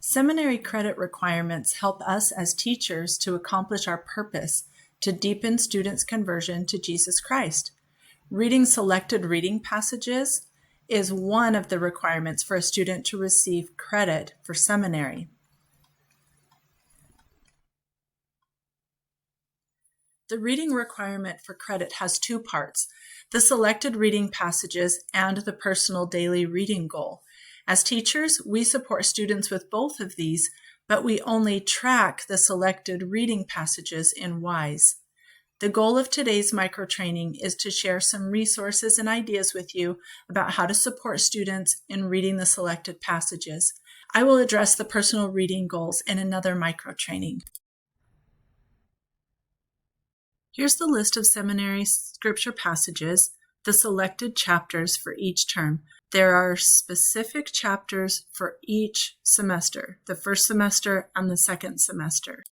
Seminary credit requirements help us as teachers to accomplish our purpose to deepen students' conversion to Jesus Christ. Reading selected reading passages is one of the requirements for a student to receive credit for seminary. The reading requirement for credit has two parts: the selected reading passages and the personal daily reading goal. As teachers, we support students with both of these, but we only track the selected reading passages in WISE. The goal of today's microtraining is to share some resources and ideas with you about how to support students in reading the selected passages. I will address the personal reading goals in another microtraining. Here's the list of seminary scripture passages, the selected chapters for each term. There are specific chapters for each semester, the first semester and the second semester.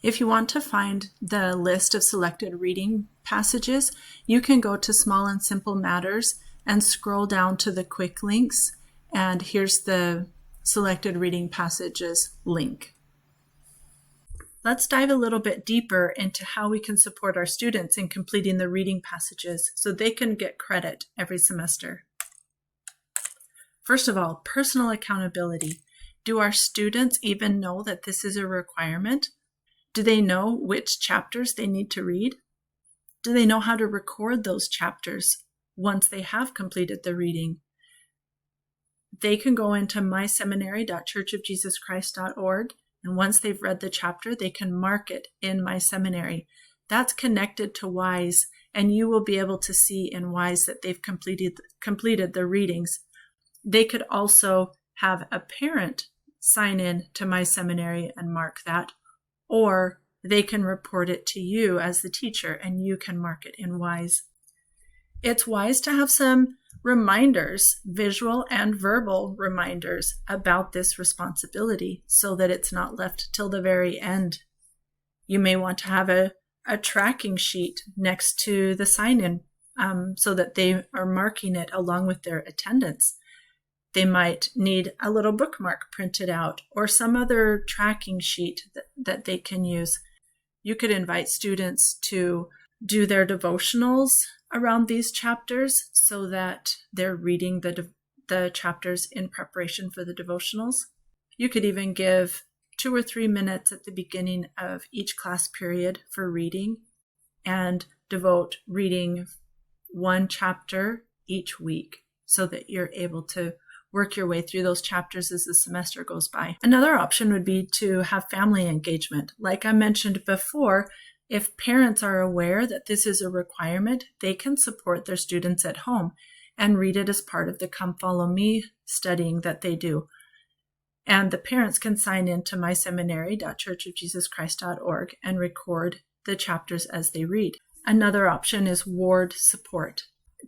If you want to find the list of selected reading passages, you can go to Small and Simple Matters and scroll down to the quick links, and here's the selected reading passages link. Let's dive a little bit deeper into how we can support our students in completing the reading passages so they can get credit every semester. First of all, personal accountability. Do our students even know that this is a requirement? Do they know which chapters they need to read? Do they know how to record those chapters once they have completed the reading? They can go into myseminary.churchofjesuschrist.org, and once they've read the chapter, they can mark it in My Seminary. That's connected to WISE, and you will be able to see in WISE that they've completed the readings. They could also have a parent sign in to My Seminary and mark that, or they can report it to you as the teacher, and you can mark it in WISE. It's wise to have some reminders, visual and verbal reminders about this responsibility so that it's not left till the very end. You may want to have a tracking sheet next to the sign-in so that they are marking it along with their attendance. They might need a little bookmark printed out or some other tracking sheet that they can use. You could invite students to do their devotionals around these chapters so that they're reading the chapters in preparation for the devotionals. You could even give 2 or 3 minutes at the beginning of each class period for reading and devote reading one chapter each week so that you're able to work your way through those chapters as the semester goes by. Another option would be to have family engagement. Like I mentioned before, if parents are aware that this is a requirement, they can support their students at home and read it as part of the Come Follow Me studying that they do. And the parents can sign in to myseminary.churchofjesuschrist.org and record the chapters as they read. Another option is ward support.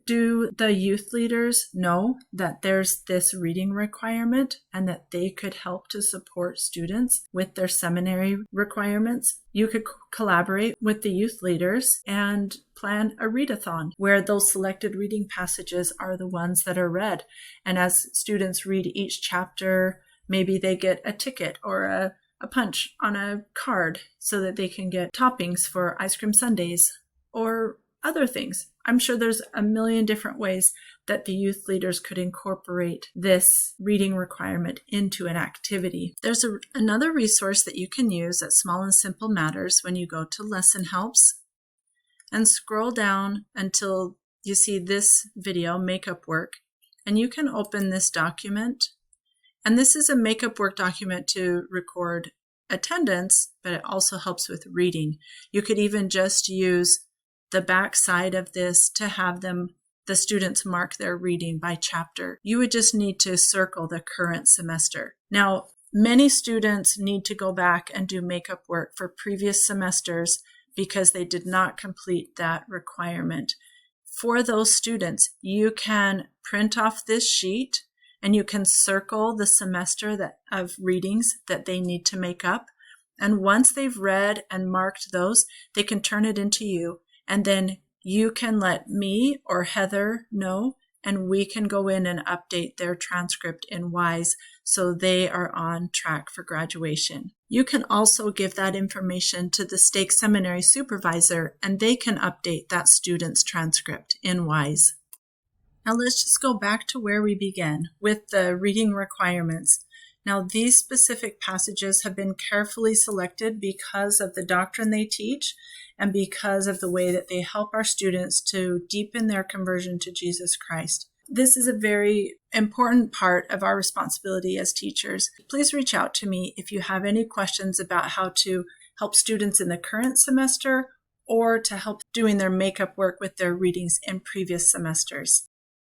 Do the youth leaders know that there's this reading requirement and that they could help to support students with their seminary requirements? You could collaborate with the youth leaders and plan a readathon where those selected reading passages are the ones that are read. And as students read each chapter, maybe they get a ticket or a punch on a card so that they can get toppings for ice cream sundaes or other things. I'm sure there's a million different ways that the youth leaders could incorporate this reading requirement into an activity. There's another resource that you can use at Small and Simple Matters when you go to Lesson Helps and scroll down until you see this video, Makeup Work, and you can open this document. And this is a makeup work document to record attendance, but it also helps with reading. You could even just use the back side of this to have the students mark their reading by chapter. You would just need to circle the current semester. Now, many students need to go back and do makeup work for previous semesters because they did not complete that requirement. For those students, you can print off this sheet and you can circle the semester of readings that they need to make up. And once they've read and marked those, they can turn it into you. And then you can let me or Heather know, and we can go in and update their transcript in WISE so they are on track for graduation. You can also give that information to the stake seminary supervisor, and they can update that student's transcript in WISE. Now let's just go back to where we began with the reading requirements. Now these specific passages have been carefully selected because of the doctrine they teach and because of the way that they help our students to deepen their conversion to Jesus Christ. This is a very important part of our responsibility as teachers. Please reach out to me if you have any questions about how to help students in the current semester or to help doing their makeup work with their readings in previous semesters.